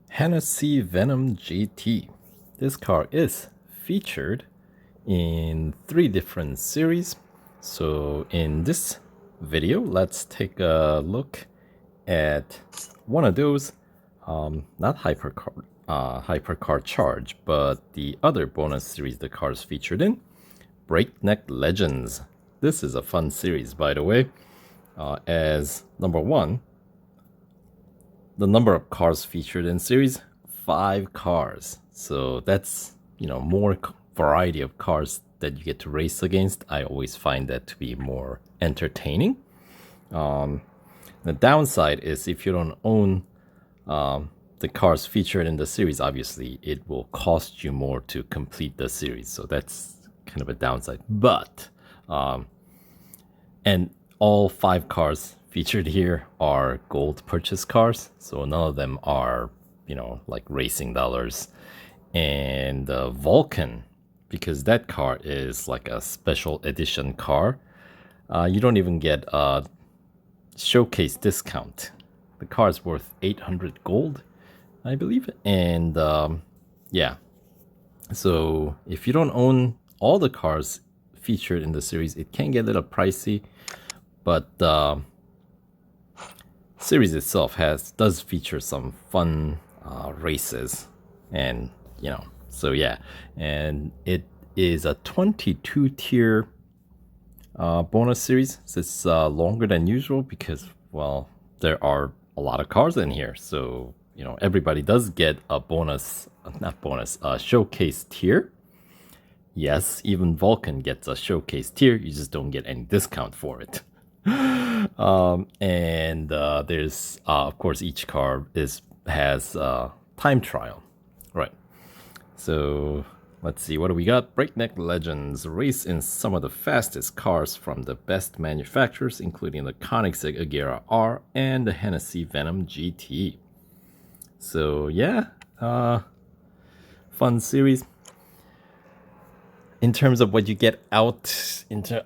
Hennessey Venom GT. This car is featured in 3 different series. So in this video, let's take a look at one of those, not hypercar charge, but the other bonus series the car is featured in, Breakneck Legends. This is a fun series, by the way, as number one, the number of cars featured in series, 5 cars. So that's, more variety of cars that you get to race against. I always find that to be more entertaining. The downside is if you don't own the cars featured in the series, obviously it will cost you more to complete the series. So that's kind of a downside. But, and all 5 cars featured here are gold purchase cars. So none of them are, like racing dollars. And Vulcan, because that car is like a special edition car, you don't even get a showcase discount. The car is worth 800 gold, I believe. And yeah, so if you don't own all the cars featured in the series, it can get a little pricey. But the series itself does feature some fun races, and so yeah, and it is a 22 tier bonus series. So it's longer than usual because, well, there are a lot of cars in here. So, everybody does get a showcase tier. Yes, even Vulcan gets a showcase tier. You just don't get any discount for it. And there's, of course, each car has time trial. Right. So let's see, what do we got? Breakneck Legends. Race in some of the fastest cars from the best manufacturers, including the Koenigsegg Agera R and the Hennessey Venom GT. So yeah, fun series. In terms of what you get out into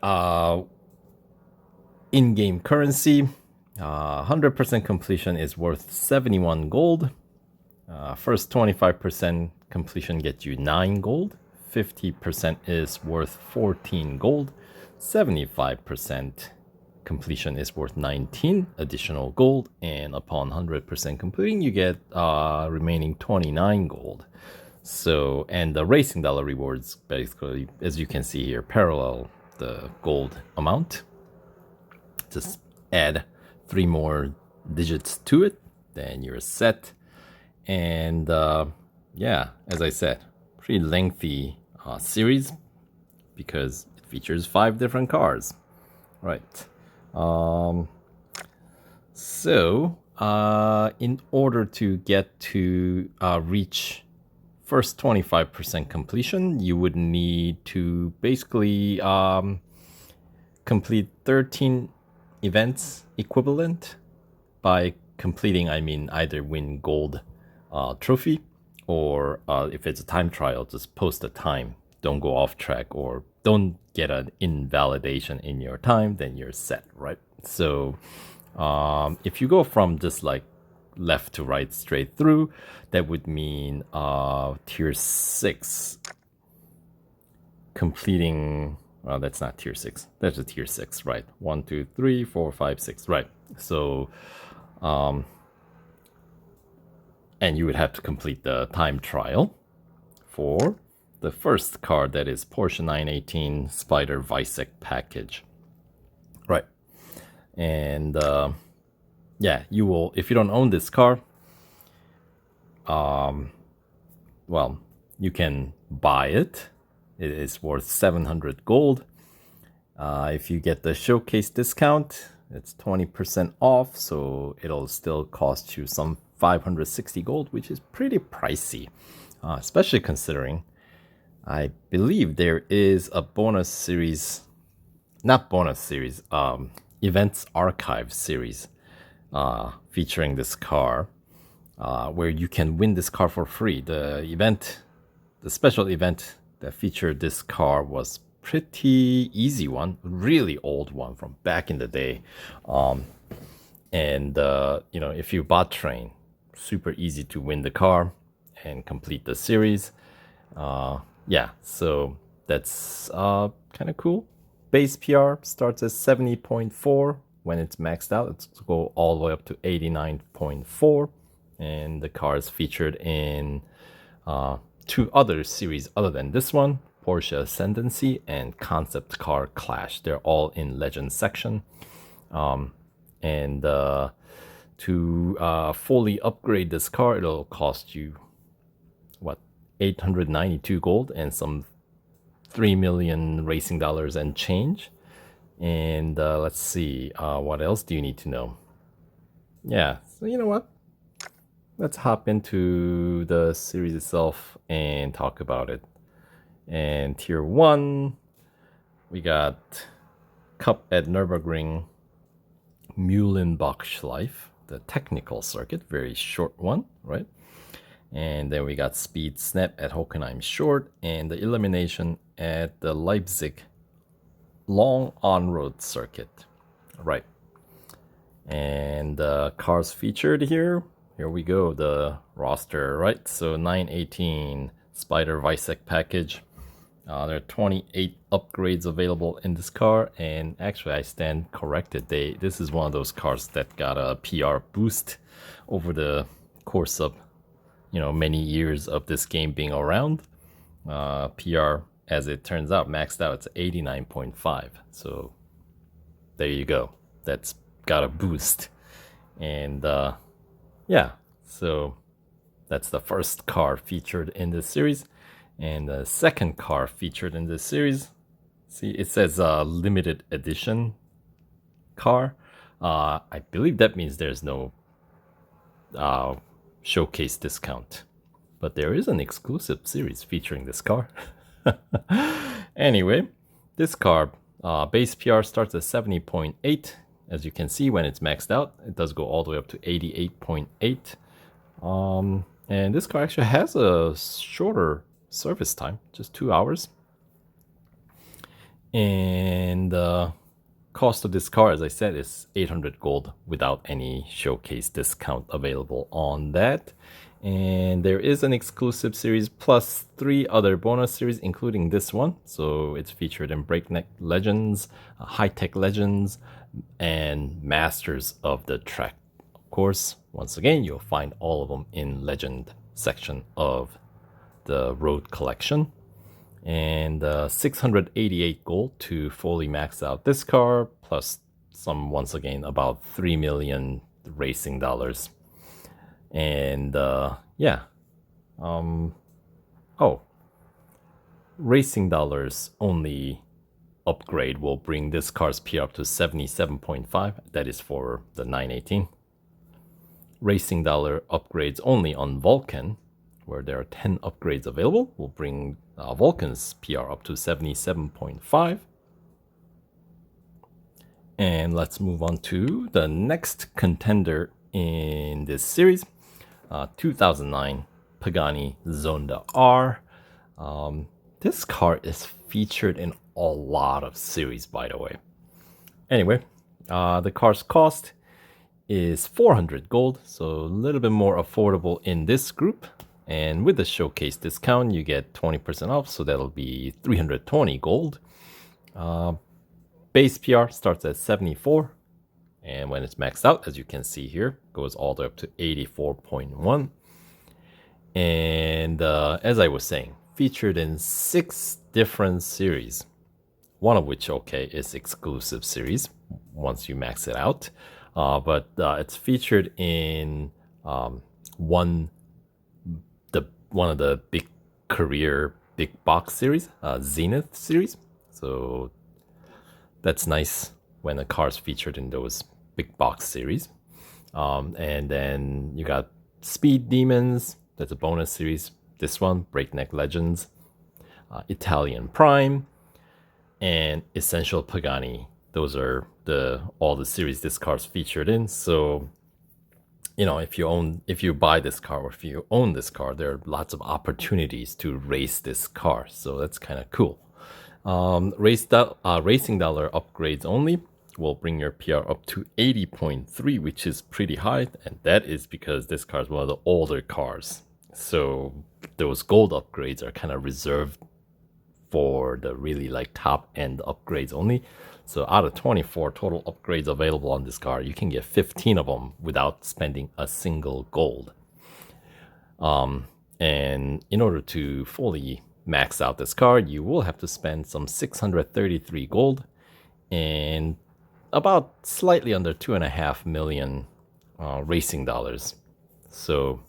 in-game currency, 100% completion is worth 71 gold. First 25% completion gets you 9 gold. 50% is worth 14 gold. 75% completion is worth 19 additional gold. And upon 100% completing, you get remaining 29 gold. So, and the racing dollar rewards, basically, as you can see here, parallel the gold amount. Just add 3 more digits to it, then you're set. And yeah, as I said, pretty lengthy series because it features 5 different cars. Right. So in order to get to reach first 25% completion, you would need to basically complete 13 events equivalent. By completing, I mean either win gold trophy, or if it's a time trial, just post a time. Don't go off track or don't get an invalidation in your time, then you're set, right? So if you go from just like left to right straight through, that would mean tier 6 completing. Well, that's not tier 6. That's a tier 6, right? 1, 2, 3, 4, 5, 6, right? So, and you would have to complete the time trial for the first car, that is Porsche 918 Spyder Weissach package, right? And yeah, you will, if you don't own this car, well, you can buy it. It is worth 700 gold. If you get the showcase discount, it's 20% off, so it'll still cost you some 560 gold, which is pretty pricey, especially considering I believe there is a bonus series, not bonus series, events archive series featuring this car, where you can win this car for free. The special event that featured this car was pretty easy one, really old one from back in the day. And if you bot train super easy to win the car and complete the series. Yeah, so that's kind of cool. Base PR starts at 70.4. When it's maxed out, it's go all the way up to 89.4. And the car is featured in 2 other series other than this one, Porsche Ascendancy and Concept Car Clash. They're all in Legend section. And to fully upgrade this car, it'll cost you, what, 892 gold and some 3 million racing dollars and change. And let's see, what else do you need to know? Yeah, so you know what? Let's hop into the series itself and talk about it. And tier 1, we got Cup at Nürburgring, Mühlenbachschleife, the technical circuit, very short one, right? And then we got Speed Snap at Hockenheim Short, and the elimination at the Leipzig long on-road circuit, right? And cars featured here we go, the roster, right? So 918 Spyder Weissach package. There are 28 upgrades available in this car, and actually I stand corrected. This is one of those cars that got a PR boost over the course of, you know, many years of this game being around. PR, as it turns out, maxed out, it's 89.5. So there you go. That's got a boost. And yeah, so that's the first car featured in this series. And the second car featured in this series, see, it says limited edition car. I believe that means there's no showcase discount, but there is an exclusive series featuring this car. Anyway, this car base PR starts at 70.8. As you can see, when it's maxed out, it does go all the way up to 88.8. And this car actually has a shorter service time, just 2 hours. And the cost of this car, as I said, is 800 gold without any showcase discount available on that. And there is an exclusive series plus 3 other bonus series, including this one. So it's featured in Breakneck Legends, High Tech Legends, and Masters of the Track. Of course, once again, you'll find all of them in Legend section of the Road Collection. And 688 gold to fully max out this car, plus some, once again, about 3 million racing dollars. And yeah, oh, racing dollars only upgrade will bring this car's PR up to 77.5. That is for the 918. Racing dollar upgrades only on Vulcan, where there are 10 upgrades available, will bring Vulcan's PR up to 77.5. And let's move on to the next contender in this series, 2009 Pagani Zonda R. This car is featured in a lot of series, by the way. Anyway, the car's cost is 400 gold, so a little bit more affordable in this group. And with the showcase discount, you get 20% off, so that'll be 320 gold. Base PR starts at 74, and when it's maxed out, as you can see here, goes all the way up to 84.1. And as I was saying, featured in 6 different series, one of which, okay, is exclusive series once you max it out. But it's featured in one of the big career big box series, Zenith series. So that's nice when a car's featured in those big box series. And then you got Speed Demons, that's a bonus series. This one, Breakneck Legends, Italian Prime, and Essential Pagani. Those are all the series this car's featured in. So, you know, if you buy this car or if you own this car, there are lots of opportunities to race this car. So that's kind of cool. Racing dollar upgrades only. will bring your PR up to 80.3, which is pretty high, and that is because this car is one of the older cars. So those gold upgrades are kind of reserved for the really like top end upgrades only. So out of 24 total upgrades available on this car, you can get 15 of them without spending a single gold. And in order to fully max out this car, you will have to spend some 633 gold and about slightly under 2.5 million racing dollars. So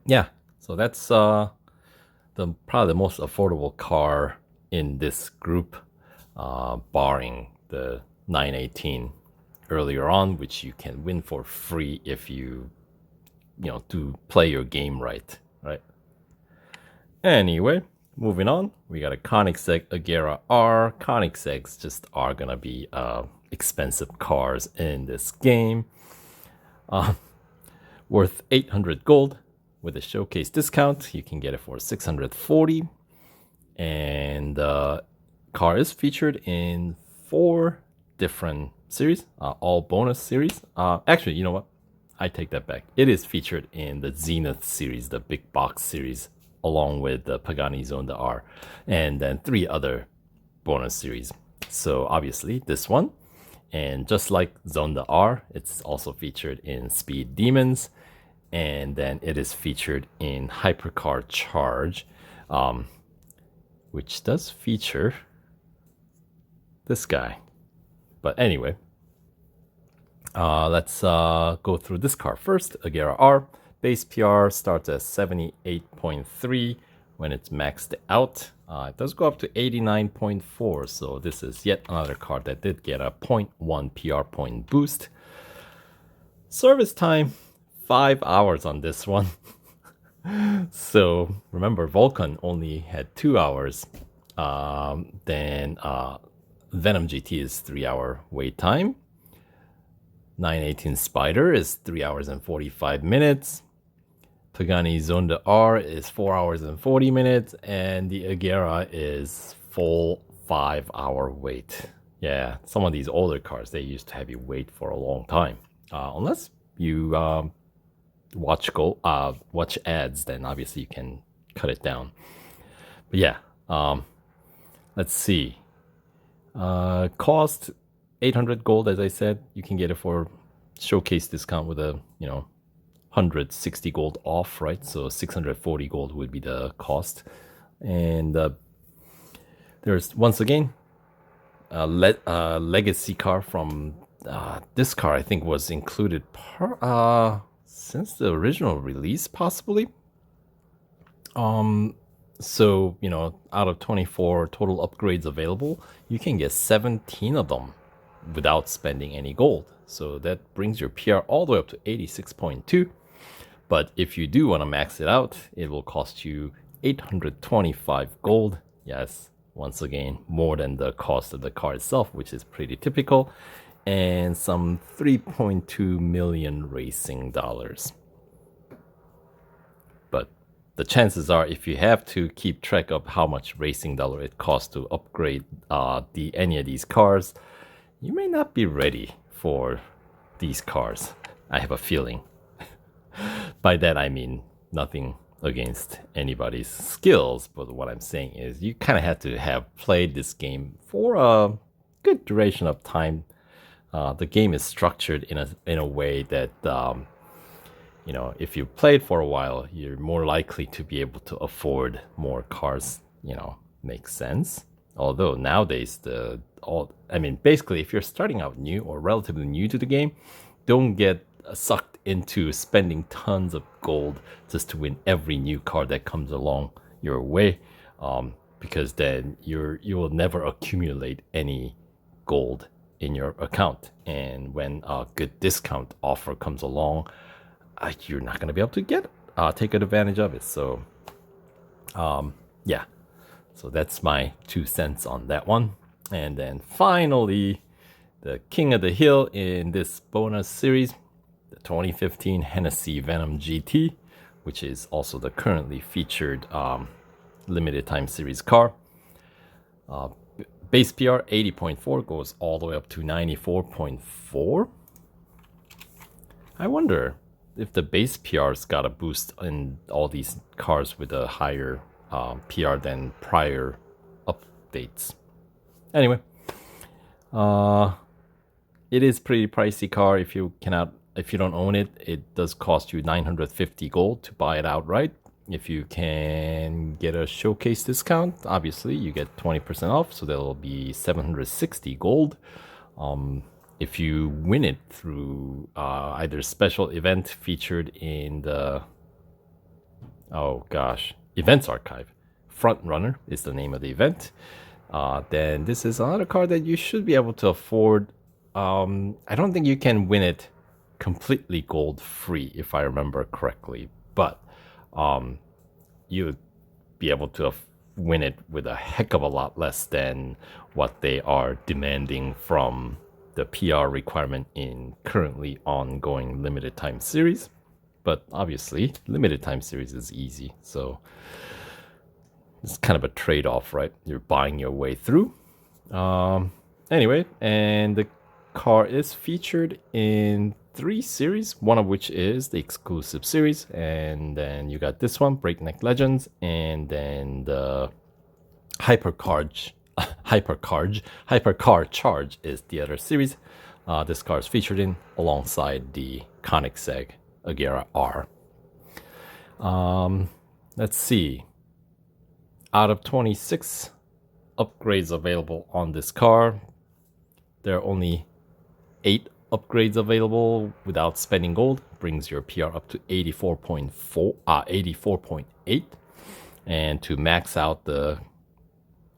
yeah, so that's probably the most affordable car in this group, barring the 918 earlier on, which you can win for free if you to play your game right. Anyway, moving on, we got a Koenigsegg Agera R. Koenigsegg's just are gonna be expensive cars in this game. Worth 800 gold. With a showcase discount, you can get it for 640. And car is featured in 4 different series, all bonus series. Actually, you know what? I take that back. It is featured in the Zenith series, the big box series, along with the Pagani Zonda R, and then 3 other bonus series. So obviously this one, and just like Zonda R, it's also featured in Speed Demons, and then it is featured in Hypercar Charge, which does feature this guy. But anyway, let's go through this car first. Agera R. Base PR starts at 78.3 when it's maxed out. It does go up to 89.4, so this is yet another car that did get a 0.1 PR point boost. Service time, 5 hours on this one. So remember, Vulcan only had 2 hours. Then Venom GT is 3-hour wait time. 918 Spyder is 3 hours and 45 minutes. Pagani Zonda R is 4 hours and 40 minutes. And the Agera is full 5-hour wait. Yeah, some of these older cars, they used to have you wait for a long time. Unless you watch ads, then obviously you can cut it down. But yeah, let's see. Cost 800 gold, as I said. You can get it for showcase discount with a 160 gold off, right? So 640 gold would be the cost. And there's once again a legacy car from this car. I think was included since the original release, possibly. So out of 24 total upgrades available, you can get 17 of them without spending any gold. So that brings your PR all the way up to 86.2. But if you do want to max it out, it will cost you 825 gold. Yes, once again, more than the cost of the car itself, which is pretty typical. And some 3.2 million racing dollars. But the chances are, if you have to keep track of how much racing dollar it costs to upgrade any of these cars, you may not be ready for these cars. I have a feeling. By that I mean nothing against anybody's skills, but what I'm saying is you kind of have to have played this game for a good duration of time. The game is structured in a way that if you played for a while, you're more likely to be able to afford more cars. Makes sense. Although nowadays basically, if you're starting out new or relatively new to the game, don't get sucked into spending tons of gold just to win every new car that comes along your way, because then you will never accumulate any gold in your account. And when a good discount offer comes along, you're not going to be able to take advantage of it. So yeah, so that's my 2 cents on that one. And then finally, the king of the hill in this bonus series, the 2015 Hennessey Venom GT, which is also the currently featured limited time series car. base PR 80.4 goes all the way up to 94.4. I wonder if the base PR's got a boost in all these cars with a higher PR than prior updates. Anyway, it is pretty pricey car. If you don't own it, it does cost you 950 gold to buy it outright. If you can get a showcase discount, obviously you get 20% off, so that'll be 760 gold. If you win it through either special event featured in the events archive, Front Runner is the name of the event, then this is another car that you should be able to afford. I don't think you can win it completely gold free, if I remember correctly, but you'd be able to win it with a heck of a lot less than what they are demanding from the PR requirement in currently ongoing limited time series. But obviously, limited time series is easy, so it's kind of a trade-off, right? You're buying your way through. Anyway, and the car is featured in 3 series, one of which is the exclusive series, and then you got this one, Breakneck Legends, and then the Hypercar Charge is the other series. This car is featured in alongside the Koenigsegg Agera R. Let's see. Out of 26 upgrades available on this car, there are only 8 upgrades available without spending gold. Brings your PR up to 84.8. And to max out the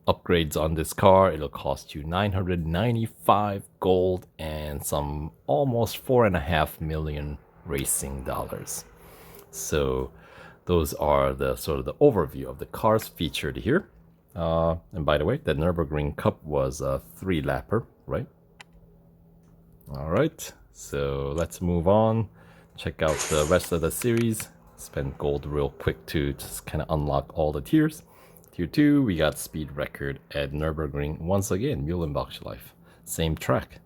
upgrades on this car, it'll cost you 995 gold and some almost 4.5 million racing dollars. So those are the sort of the overview of the cars featured here. And by the way, the Nürburgring Cup was a 3-lapper, right? All right, so let's move on. Check out the rest of the series. Spend gold real quick to just kind of unlock all the tiers. Tier 2, we got speed record at Nürburgring. Once again, Mühlenbachschleife, same track.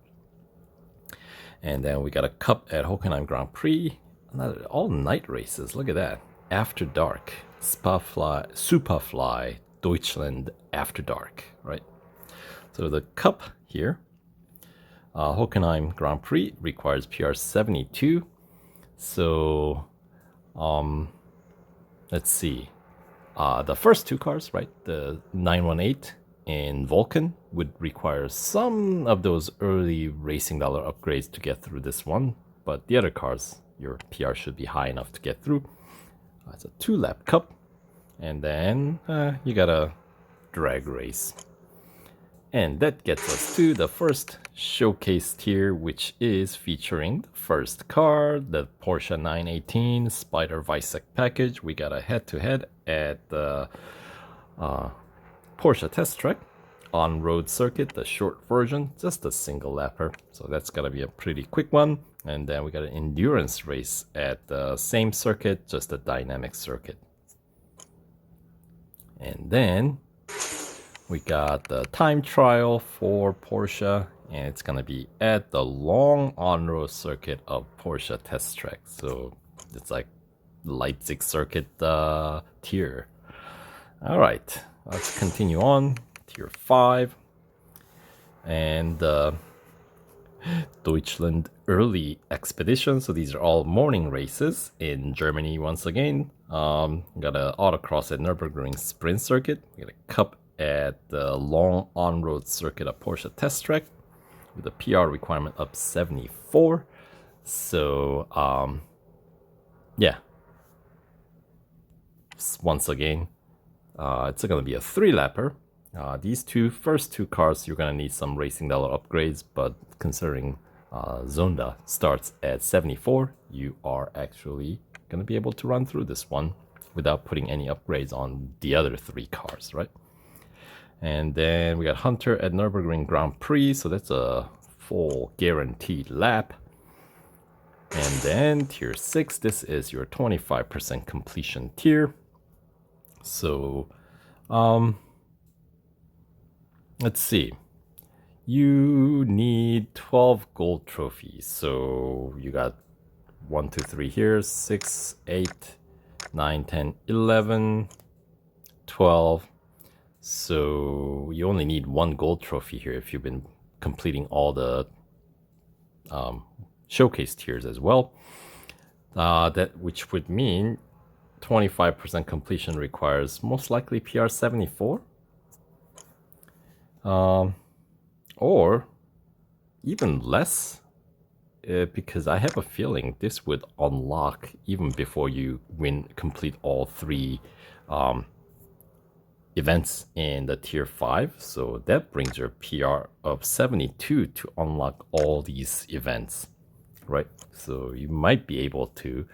And then we got a cup at Hockenheim Grand Prix. All night races, look at that. After Dark, Superfly, Deutschland After Dark, right? So the cup here, Hockenheim Grand Prix requires PR 72. So, let's see. The first 2 cars, right? The 918 and Vulcan would require some of those early racing dollar upgrades to get through this one. But the other cars, your PR should be high enough to get through. It's a 2-lap cup. And then you got a drag race. And that gets us to the first showcase tier, which is featuring the first car, the Porsche 918 Spyder Weissach package. We got a head-to-head at the Porsche test track on-road circuit, the short version, just a single lapper. So that's gonna be a pretty quick one. And then we got an endurance race at the same circuit, just a dynamic circuit. And then we got the time trial for Porsche, and it's gonna be at the long on-road circuit of Porsche test track. So it's like Leipzig circuit tier. All right, let's continue on. Tier 5. And Deutschland Early Expedition. So these are all morning races in Germany once again. Got an autocross at Nürburgring Sprint Circuit. We got a cup at the long on-road circuit of Porsche test track with a PR requirement of 74. So yeah, once again, it's going to be a 3-lapper. These first two cars, you're going to need some racing dollar upgrades, but considering Zonda starts at 74, you are actually going to be able to run through this one without putting any upgrades on the other 3 cars, right? And then we got Hunter at Nürburgring Grand Prix, so that's a full guaranteed lap. And then tier 6, this is your 25% completion tier. So, let's see. You need 12 gold trophies. So you got 1, 2, 3 here, 6, 8, 9, 10, 11, 12. So you only need 1 gold trophy here if you've been completing all the showcase tiers as well. Which would mean 25% completion requires most likely PR 74. Or even less, because I have a feeling this would unlock even before you complete all 3 events in the tier 5. So that brings your PR of 72 to unlock all these events, right? So you might be able to,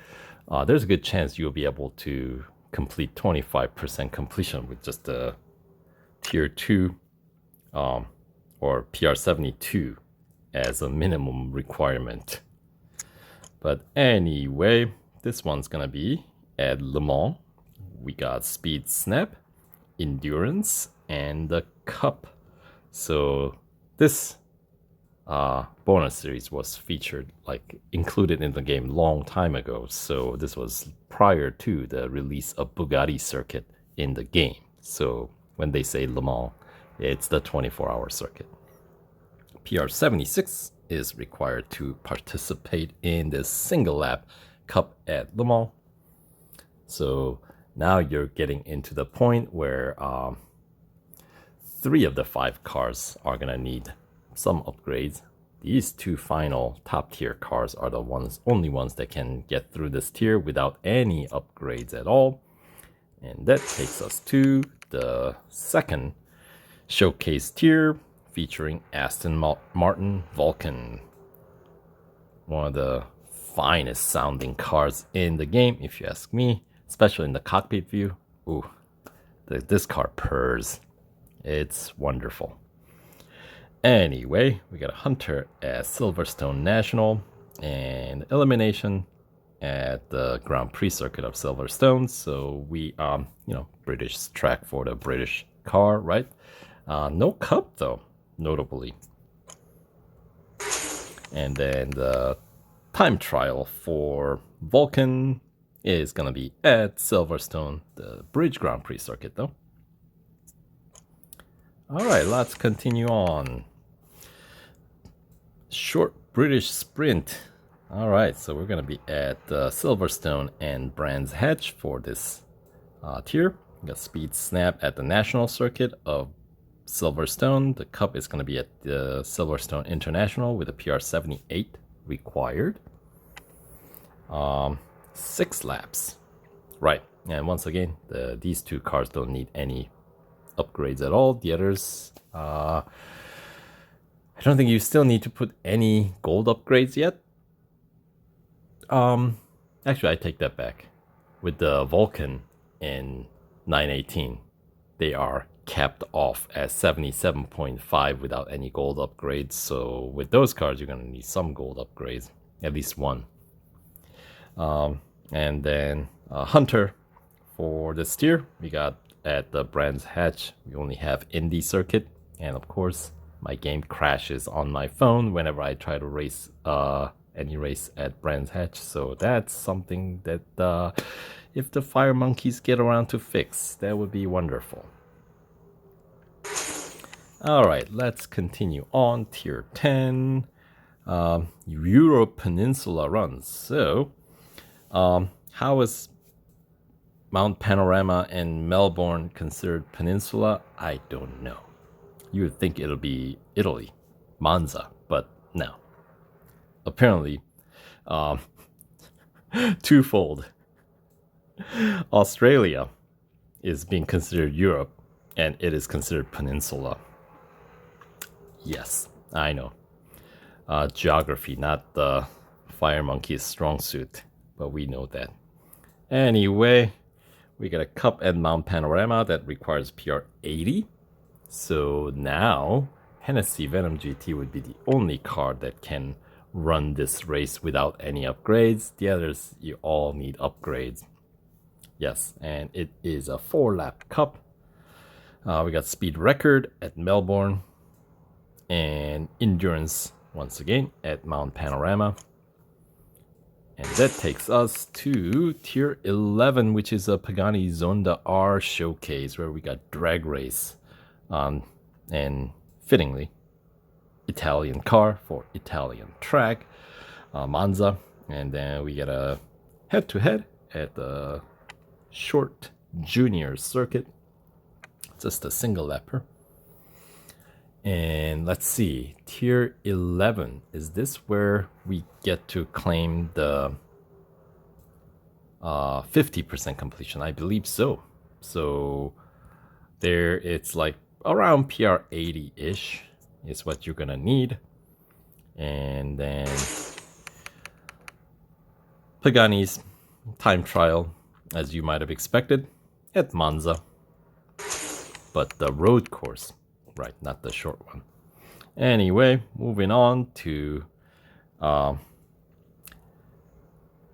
there's a good chance you'll be able to complete 25% completion with just the tier 2 or PR 72 as a minimum requirement. But anyway, this one's gonna be at Le Mans. We got Speed Snap, Endurance, and the Cup. So this bonus series was featured, like included in the game long time ago. So this was prior to the release of Bugatti circuit in the game. So when they say Le Mans, it's the 24-hour circuit. PR 76 is required to participate in this single lap cup at Le Mans. So now you're getting into the point where 3 of the 5 cars are gonna need some upgrades. These 2 final top tier cars are the only ones that can get through this tier without any upgrades at all. And that takes us to the second showcase tier featuring Aston Martin Vulcan. One of the finest sounding cars in the game, if you ask me, especially in the cockpit view. Ooh, this car purrs. It's wonderful. Anyway, we got a Hunter at Silverstone National and elimination at the Grand Prix circuit of Silverstone. So we, British track for the British car, right? No cup though, notably. And then the time trial for Vulcan is gonna be at Silverstone, the Bridge Grand Prix circuit though. Alright, let's continue on. Short British Sprint. Alright, so we're gonna be at Silverstone and Brands Hatch for this tier. We got Speed Snap at the National Circuit of Silverstone. The cup is going to be at the Silverstone International with a PR 78 required. 6 laps. Right. And once again, these 2 cars don't need any upgrades at all. The others, I don't think you still need to put any gold upgrades yet. Actually, I take that back. With the Vulcan in 918, they are capped off at 77.5 without any gold upgrades. So with those cars, you're going to need some gold upgrades, at least 1. And then Hunter for this tier, we got at the Brands Hatch. We only have Indy circuit, and of course my game crashes on my phone whenever I try to race any race at Brands Hatch. So that's something that if the Fire Monkeys get around to fix, that would be wonderful. Alright, let's continue on. Tier 10, Europe Peninsula runs. So, how is Mount Panorama and Melbourne considered peninsula? I don't know. You would think it'll be Italy, Monza, but no. Apparently, twofold. Australia is being considered Europe, and it is considered peninsula. Yes, I know. Geography, not the Fire Monkey's strong suit, but we know that. Anyway, we got a cup at Mount Panorama that requires PR 80. So now, Hennessey Venom GT would be the only car that can run this race without any upgrades. The others, you all need upgrades. Yes, and it is a 4-lap cup. We got speed record at Melbourne and endurance once again at Mount Panorama. And that takes us to tier 11, which is a Pagani Zonda R showcase where we got drag race and fittingly Italian car for Italian track, Monza. And then we get a head-to-head at the short junior circuit, just a single lapper. And let's see, tier 11, is this where we get to claim the 50% completion? I believe so. So there it's like around PR 80-ish is what you're gonna need. And then Pagani's time trial, as you might have expected, at Monza. But the road course, right, not the short one. Anyway, moving on to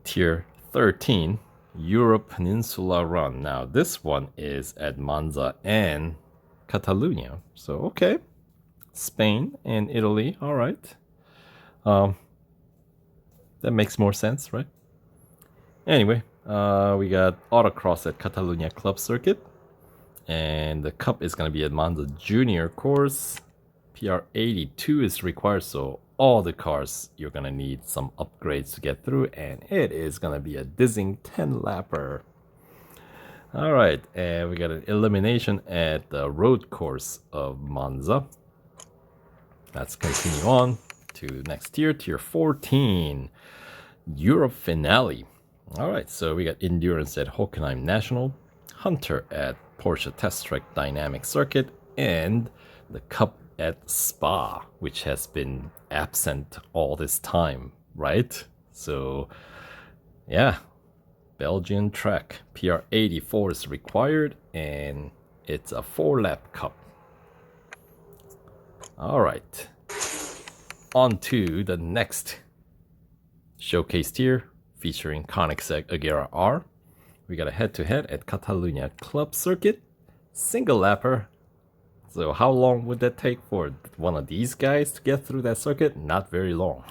tier 13, Europe Peninsula Run. Now, this one is at Monza and Catalonia. So, okay. Spain and Italy, all right. That makes more sense, right? Anyway, we got autocross at Catalonia Club Circuit. And the cup is going to be at Monza Junior course. PR 82 is required, so all the cars you're going to need some upgrades to get through, and it is going to be a dizzying 10 lapper. All right, and we got an elimination at the road course of Monza. Let's continue on to next tier, tier 14, Europe finale. All right, so we got endurance at Hockenheim National, Hunter at Porsche Test Track Dynamic Circuit, and the Cup at Spa, which has been absent all this time, right? So, yeah, Belgian track. PR 84 is required, and it's a 4-lap cup. All right, on to the next showcase tier featuring Koenigsegg Agera R. We got a head-to-head at Catalonia Club Circuit, single lapper. So how long would that take for one of these guys to get through that circuit? Not very long.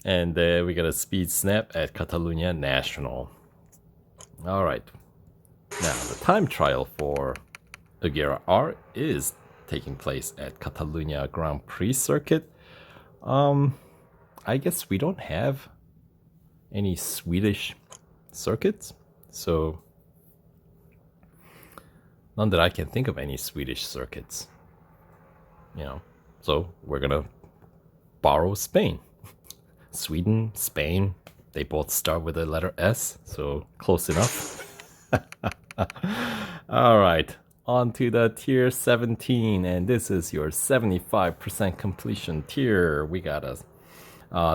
And we got a speed snap at Catalonia National. All right. Now the time trial for Agera R is taking place at Catalonia Grand Prix Circuit. I guess we don't have any Swedish circuits, so none that I can think of any Swedish circuits, you know, so we're gonna borrow Spain. Sweden, Spain, they both start with the letter S, so close enough. All right, on to the tier 17, and this is your 75% completion tier. We got a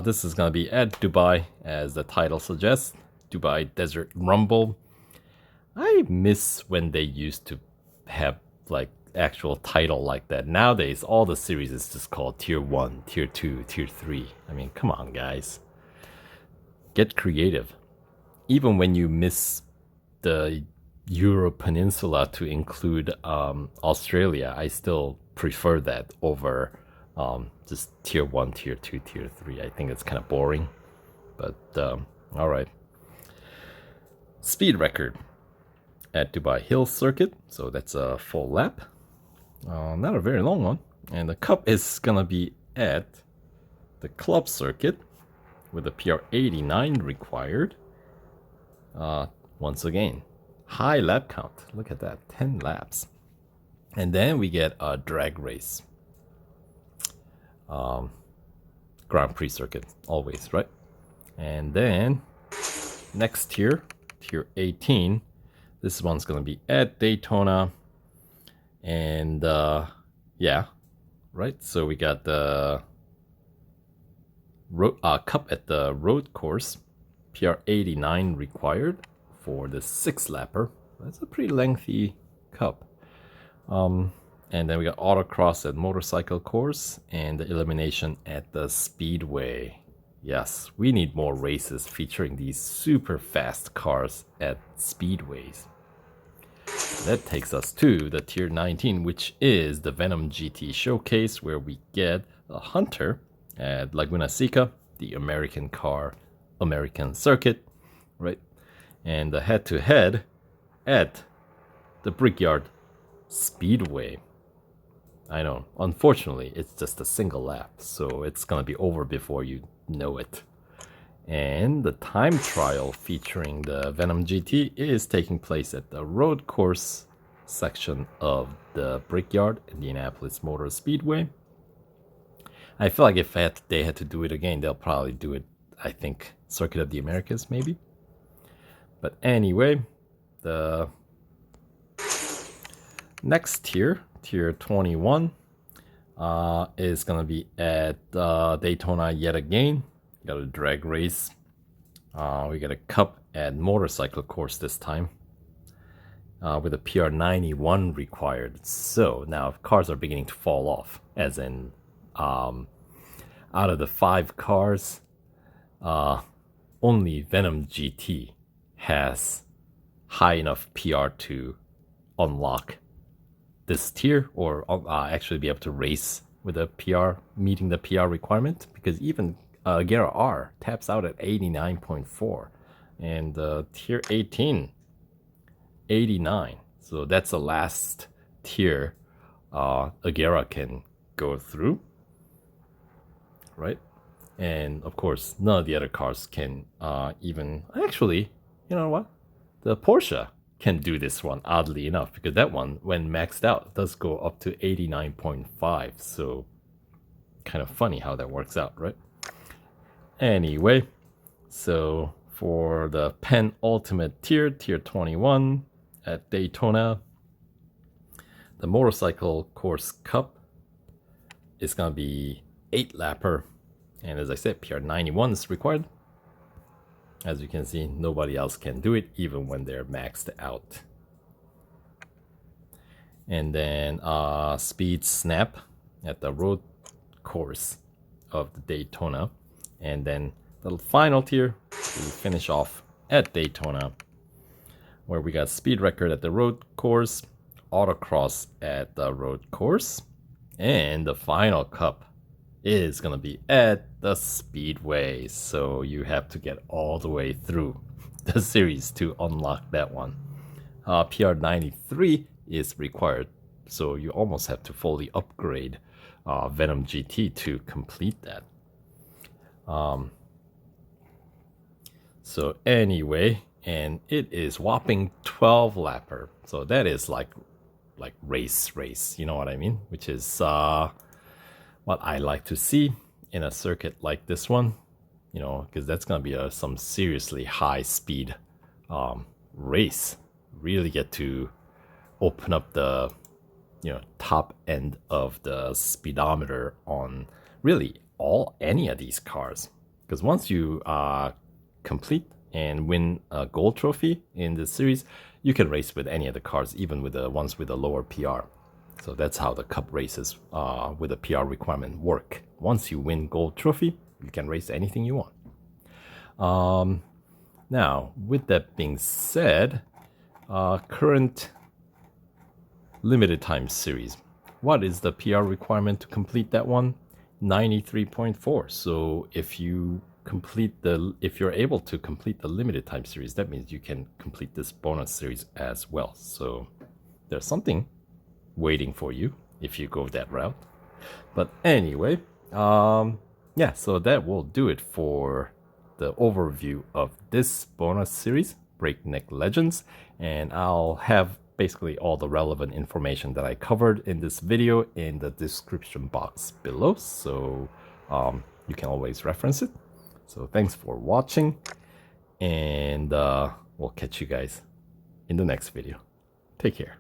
this is going to be at Dubai, as the title suggests, Dubai Desert Rumble. I miss when they used to have like actual title like that. Nowadays, all the series is just called Tier 1, Tier 2, Tier 3. I mean, come on, guys. Get creative. Even when you miss the Europe Peninsula to include Australia, I still prefer that over just tier 1, tier 2, tier 3. I think it's kind of boring, but all right. Speed record at Dubai Hill Circuit, so that's a full lap, not a very long one. And the cup is gonna be at the club circuit with a PR 89 required. Once again, high lap count, look at that, 10 laps. And then we get a drag race, Grand Prix circuit, always, right? And then next tier, tier 18, this one's gonna be at Daytona. And yeah, right, so we got the cup at the road course, PR 89 required for the 6-lapper. That's a pretty lengthy cup. And then we got autocross at motorcycle course and the elimination at the speedway. Yes, we need more races featuring these super fast cars at speedways. That takes us to the tier 19, which is the Venom GT showcase, where we get a Hunter at Laguna Seca, the American car, American circuit, right? And the head-to-head at the Brickyard Speedway. I know, unfortunately, it's just a single lap, so it's gonna be over before you know it. And the time trial featuring the Venom GT is taking place at the road course section of the Brickyard Indianapolis Motor Speedway. I feel like if they had to do it again, they'll probably do it, I think, Circuit of the Americas, maybe. But anyway, the next tier, tier 21, is going to be at Daytona yet again. We got a drag race. We got a cup at motorcycle course this time, with a PR 91 required. So now cars are beginning to fall off, as in out of the 5 cars, only Venom GT has high enough PR to unlock this tier, or actually be able to race with a PR, meeting the PR requirement, because even Agera R taps out at 89.4, and tier 18, 89. So that's the last tier Agera can go through, right? And of course, none of the other cars can even, actually, you know what? The Porsche can do this one, oddly enough, because that one, when maxed out, does go up to 89.5. So kind of funny how that works out, right? Anyway, so for the penultimate tier, tier 21 at Daytona, the motorcycle course cup is going to be 8-lapper. And as I said, PR 91 is required. As you can see, nobody else can do it, even when they're maxed out. And then speed snap at the road course of the Daytona. And then the final tier, we finish off at Daytona, where we got speed record at the road course, autocross at the road course, and the final cup is going to be at the Speedway. So you have to get all the way through the series to unlock that one. PR 93 is required, so you almost have to fully upgrade Venom GT to complete that. So anyway, and it is whopping 12-lapper. So that is like race, you know what I mean? Which is what I like to see in a circuit like this one, you know, because that's going to be some seriously high speed race. Really get to open up the, you know, top end of the speedometer on really any of these cars. Because once you complete and win a gold trophy in this series, you can race with any of the cars, even with the ones with a lower PR. So that's how the cup races with a PR requirement work. Once you win gold trophy, you can race anything you want. Now, with that being said, current limited time series. What is the PR requirement to complete that one? 93.4. So if you're able to complete the limited time series, that means you can complete this bonus series as well. So there's something waiting for you if you go that route. But anyway, yeah, so that will do it for the overview of this bonus series, Breakneck Legends, and I'll have basically all the relevant information that I covered in this video in the description box below, so you can always reference it. So thanks for watching, and we'll catch you guys in the next video. Take care.